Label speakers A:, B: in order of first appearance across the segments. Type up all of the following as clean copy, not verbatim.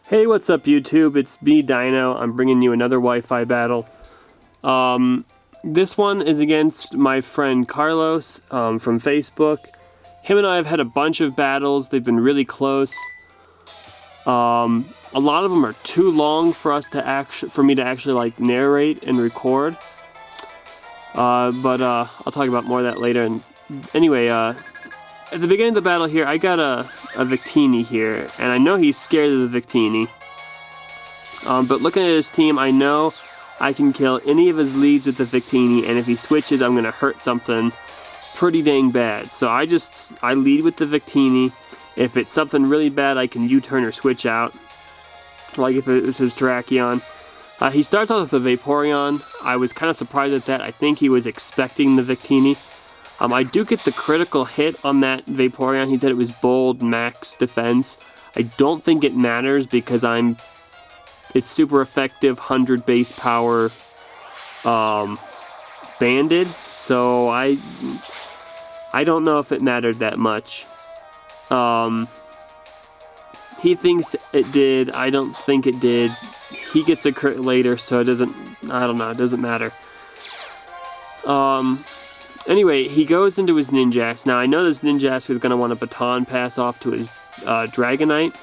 A: Hey, what's up YouTube? It's me, Dino. I'm bringing you another Wi-Fi battle. This one is against my friend Carlos from Facebook. Him and I have had a bunch of battles. They've been really close. A lot of them are too long for me to actually like narrate and record. But I'll talk about more of that later. And anyway, at the beginning of the battle here, I got a Victini here, and I know he's scared of the Victini. But looking at his team, I know I can kill any of his leads with the Victini, and if he switches, I'm going to hurt something pretty dang bad. So I lead with the Victini. If it's something really bad, I can U-turn or switch out, like if it was his Terrakion. He starts off with the Vaporeon. I was kind of surprised at that. I think he was expecting the Victini. I do get the critical hit on that Vaporeon. He said it was bold max defense. I don't think it matters because it's super effective 100 base power banded. So I don't know if it mattered that much. He thinks it did. I don't think it did. He gets a crit later, so it doesn't matter. Anyway, he goes into his Ninjask. Now, I know this Ninjask is going to want a baton pass off to his Dragonite.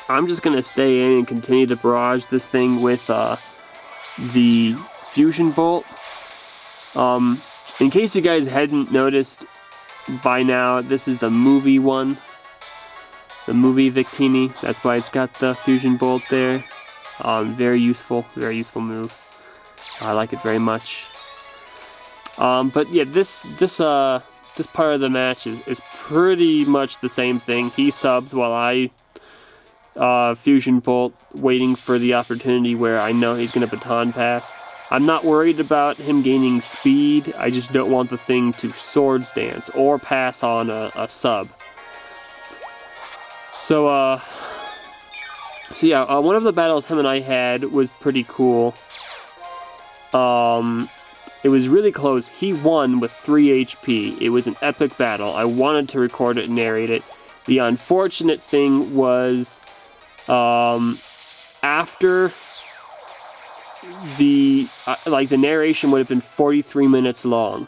A: I'm just going to stay in and continue to barrage this thing with the Fusion Bolt. In case you guys hadn't noticed by now, this is the movie one. The movie Victini. That's why it's got the Fusion Bolt there. Very useful move. I like it very much. But yeah, this part of the match is pretty much the same thing. He subs while I Fusion Bolt, waiting for the opportunity where I know he's going to baton pass. I'm not worried about him gaining speed. I just don't want the thing to Swords Dance or pass on a sub. So yeah, one of the battles him and I had was pretty cool. It was really close. He won with 3 HP. It was an epic battle. I wanted to record it and narrate it. The unfortunate thing was, after the narration would have been 43 minutes long.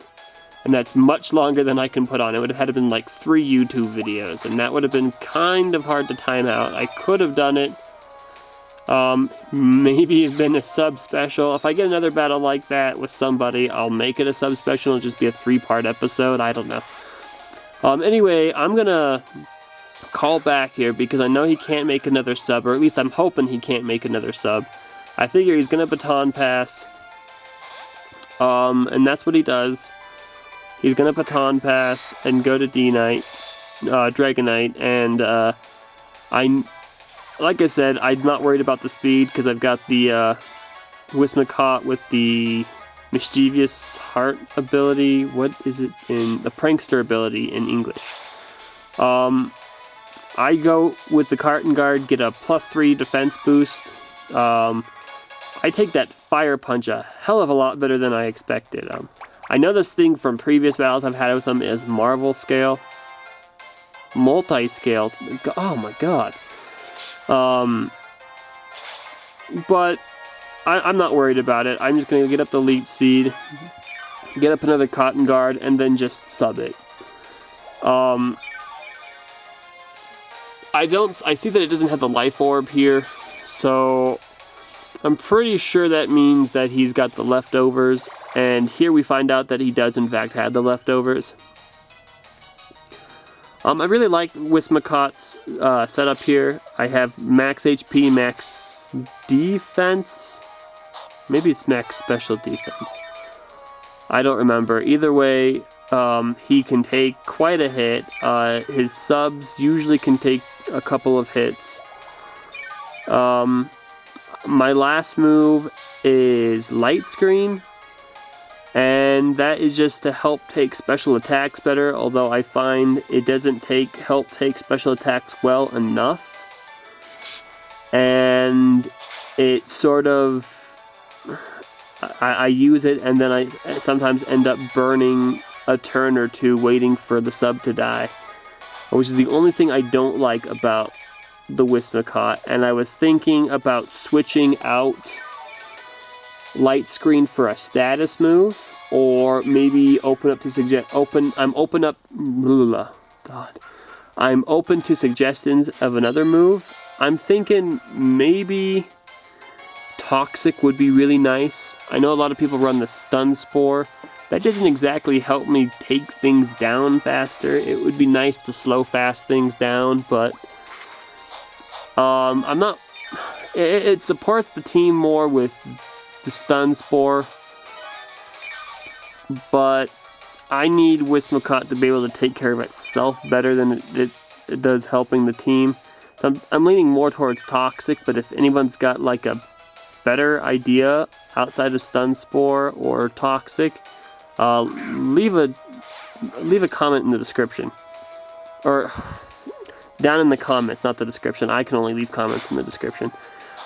A: And that's much longer than I can put on. It would have had to been like 3 YouTube videos, and that would have been kind of hard to time out. I could have done it. Maybe it's been a sub special. If I get another battle like that with somebody, I'll make it a sub special. It'll just be a 3-part episode. I don't know. Anyway, I'm gonna call back here because I know he can't make another sub, or at least I'm hoping he can't make another sub. I figure he's gonna baton pass. And that's what he does. He's gonna baton pass and go to Dragonite, and like I said, I'm not worried about the speed because I've got the Wismacott with the Mischievous Heart ability. What is it in the Prankster ability in English? I go with the Carton Guard, get a +3 defense boost. I take that Fire Punch a hell of a lot better than I expected. I know this thing from previous battles I've had with him is Marvel Scale. Multi-scale. Oh my god. But I'm not worried about it. I'm just going to get up the Leech Seed, get up another Cotton Guard, and then just sub it. I see that it doesn't have the Life Orb here, so I'm pretty sure that means that he's got the leftovers, and here we find out that he does in fact have the leftovers. I really like Wismacott's setup here. I have max HP, max defense. Maybe it's max special defense. I don't remember. Either way, he can take quite a hit. His subs usually can take a couple of hits. My last move is Light Screen. And that is just to help take special attacks better, although I find it doesn't help take special attacks well enough. And it sort of, I use it and then I sometimes end up burning a turn or two waiting for the sub to die. Which is the only thing I don't like about the Wismacott, and I was thinking about switching out Light Screen for a status move, or maybe open up to suggest I'm open to suggestions of another move. I'm thinking maybe Toxic would be really nice. I know a lot of people run the Stun Spore. That doesn't exactly help me take things down faster. It would be nice to slow fast things down, but I'm not. It supports the team more with the Stun Spore, but I need Wismacott to be able to take care of itself better than it does helping the team. So I'm leaning more towards Toxic, but if anyone's got like a better idea outside of Stun Spore or Toxic, leave a comment in the description, or down in the comments, not the description. I can only leave comments in the description.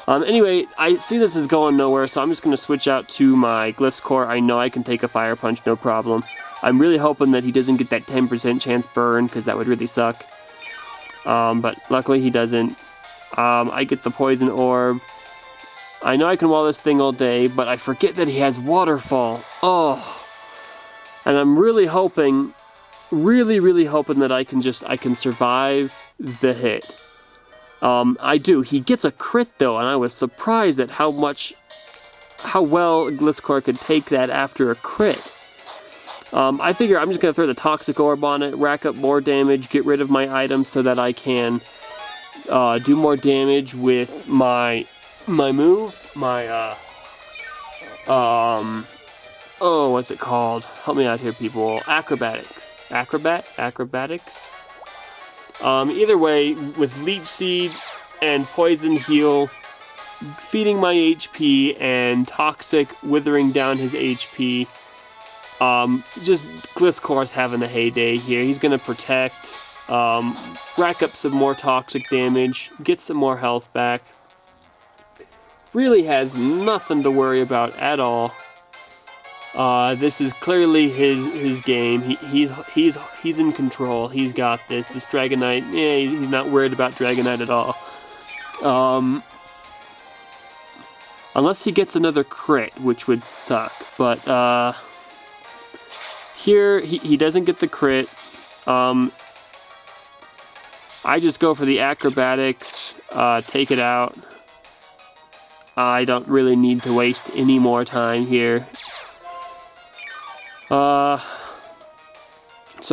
A: Anyway, I see this is going nowhere, so I'm just going to switch out to my Gliscor. I know I can take a Fire Punch, no problem. I'm really hoping that he doesn't get that 10% chance burn, because that would really suck. But luckily he doesn't. I get the Poison Orb. I know I can wall this thing all day, but I forget that he has Waterfall. Oh! And I'm really hoping, really hoping that I can survive the hit. I do. He gets a crit though, and I was surprised at how well Gliscor could take that after a crit. I figure I'm just going to throw the Toxic Orb on it, rack up more damage, get rid of my items so that I can do more damage with my move, oh, what's it called? Help me out here, people. Acrobatics. Acrobatics? Either way, with Leech Seed and Poison Heal feeding my HP and Toxic withering down his HP, just Gliscor's having a heyday here. He's gonna protect, rack up some more Toxic damage, get some more health back. Really has nothing to worry about at all. This is clearly his game. He's in control. He's got this. This Dragonite, he's not worried about Dragonite at all. Unless he gets another crit, which would suck. But here he doesn't get the crit. I just go for the Acrobatics, take it out. I don't really need to waste any more time here. So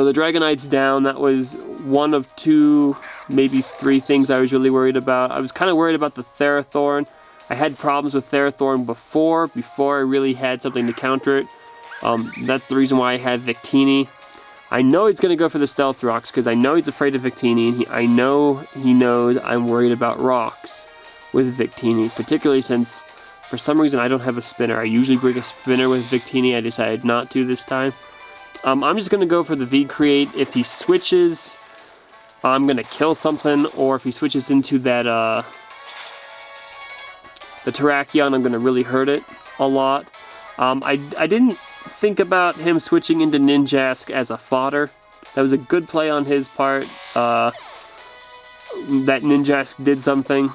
A: the Dragonite's down. That was one of two, maybe three things I was really worried about. I was kind of worried about the Therathorn. I had problems with Therathorn before I really had something to counter it. That's the reason why I had Victini. I know he's going to go for the Stealth Rocks because I know he's afraid of Victini, and I know he knows I'm worried about rocks with Victini, particularly since for some reason I don't have a spinner. I usually bring a spinner with Victini. I decided not to this time. I'm just going to go for the V-Create. If he switches, I'm going to kill something, or if he switches into that the Terrakion, I'm going to really hurt it a lot. I didn't think about him switching into Ninjask as a fodder. That was a good play on his part. That Ninjask did something.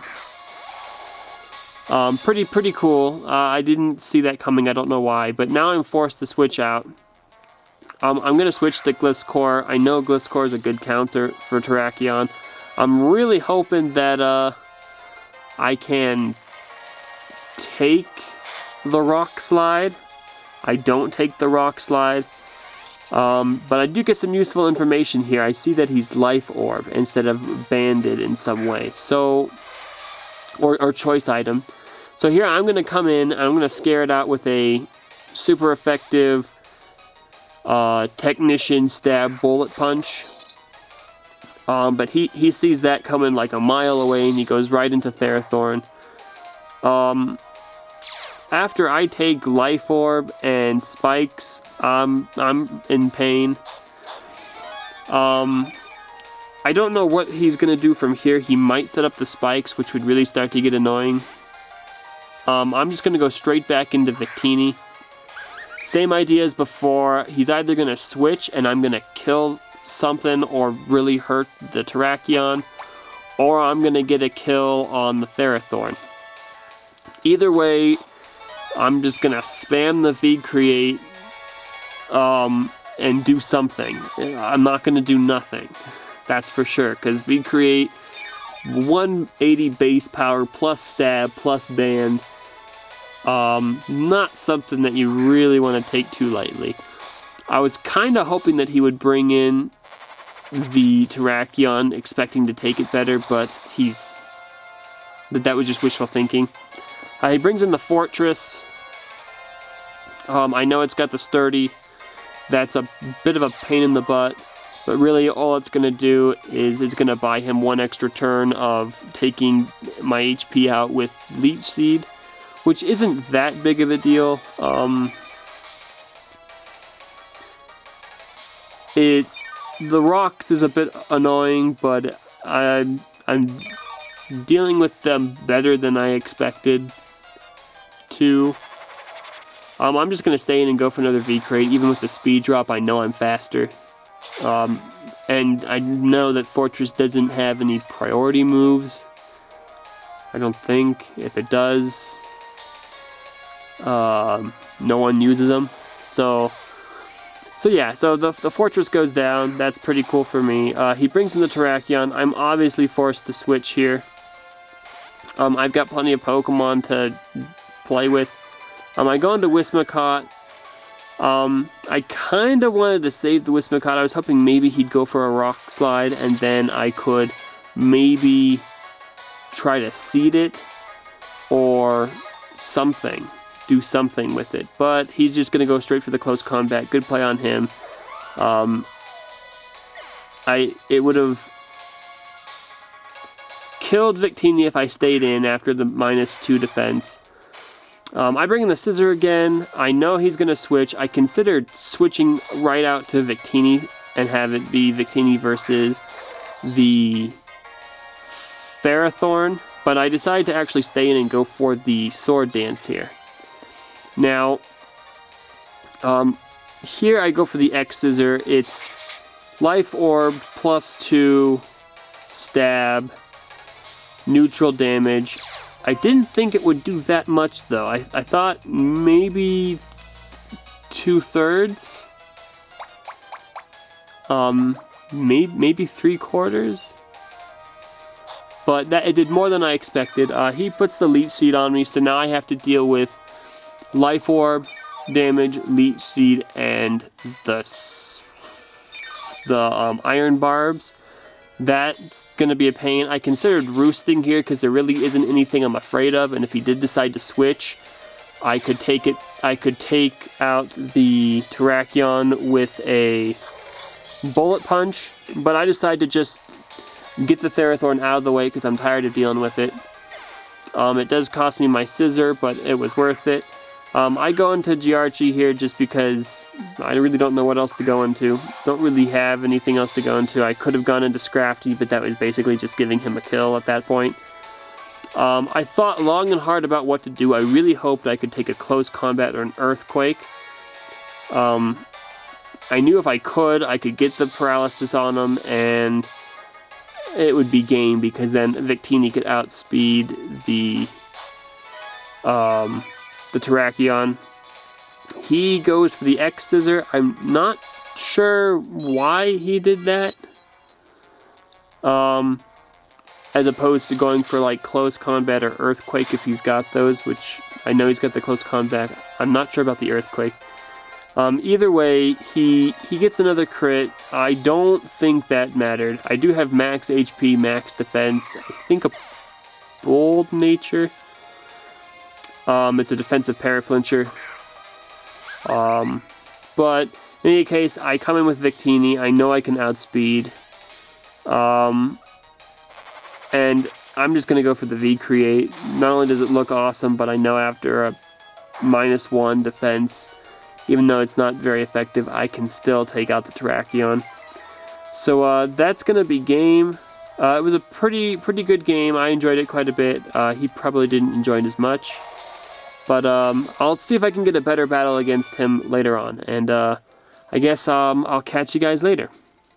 A: Pretty cool. I didn't see that coming. I don't know why, but now I'm forced to switch out. I'm going to switch to Gliscor. I know Gliscor is a good counter for Terrakion. I'm really hoping that I can take the Rock Slide. I don't take the Rock Slide. But I do get some useful information here. I see that he's Life Orb instead of Banded in some way. So, or Choice Item. So here I'm going to come in, and I'm going to scare it out with a super effective Technician Stab Bullet Punch. But he sees that coming like a mile away, and he goes right into Therathorn. After I take Life Orb and Spikes, I'm in pain. I don't know what he's going to do from here. He might set up the Spikes, which would really start to get annoying. I'm just going to go straight back into Victini. Same idea as before. He's either going to switch and I'm going to kill something or really hurt the Terrakion, or I'm going to get a kill on the Therathorn. Either way, I'm just going to spam the V create and do something. I'm not going to do nothing. That's for sure, because V create 180 base power plus stab plus band. Not something that you really want to take too lightly. I was kind of hoping that he would bring in the Terrakion, expecting to take it better, but that was just wishful thinking. He brings in the Fortress. I know it's got the Sturdy. That's a bit of a pain in the butt, but really all it's going to do is it's going to buy him one extra turn of taking my HP out with Leech Seed, which isn't that big of a deal. The rocks is a bit annoying, but I'm dealing with them better than I expected to. I'm just going to stay in and go for another V-Crate. Even with the speed drop, I know I'm faster. And I know that Fortress doesn't have any priority moves. I don't think. If it does, no one uses them. So yeah, so the Fortress goes down. That's pretty cool for me. He brings in the Terrakion. I'm obviously forced to switch here. I've got plenty of Pokemon to play with. I go into Wismacott. I kind of wanted to save the Wismacott. I was hoping maybe he'd go for a Rock Slide, and then I could maybe try to seed it or something. Do something with it. But he's just going to go straight for the close combat. Good play on him. It would have killed Victini if I stayed in after the -2 defense. I bring in the Scissor again. I know he's going to switch. I considered switching right out to Victini and have it be Victini versus the Ferrothorn, but I decided to actually stay in and go for the Sword Dance here. Now, here I go for the X Scissor. It's Life Orb +2 stab, neutral damage. I didn't think it would do that much, though. I thought maybe 2/3. Maybe 3/4. But it did more than I expected. He puts the Leech Seed on me, so now I have to deal with Life Orb, damage, Leech Seed, and the Iron Barbs. That's going to be a pain. I considered roosting here because there really isn't anything I'm afraid of, and if he did decide to switch, I could take out the Terrakion with a Bullet Punch, but I decided to just get the Therathorn out of the way because I'm tired of dealing with it. It does cost me my Scissor, but it was worth it. I go into Giarchi here just because I really don't know what else to go into. Don't really have anything else to go into. I could have gone into Scrafty, but that was basically just giving him a kill at that point. I thought long and hard about what to do. I really hoped I could take a close combat or an Earthquake. I knew if I could get the paralysis on him, and it would be game, because then Victini could outspeed the Terrakion. He goes for the X Scissor. I'm not sure why he did that. As opposed to going for like close combat or Earthquake if he's got those, which I know he's got the close combat. I'm not sure about the Earthquake. Either way, he gets another crit. I don't think that mattered. I do have max HP, max defense. I think a Bold Nature. It's a defensive Paraflincher. But in any case, I come in with Victini. I know I can outspeed. And I'm just going to go for the V-Create. Not only does it look awesome, but I know after a -1 defense, even though it's not very effective, I can still take out the Terrakion. So that's going to be game. It was a pretty good game. I enjoyed it quite a bit. He probably didn't enjoy it as much. But I'll see if I can get a better battle against him later on. And I guess I'll catch you guys later.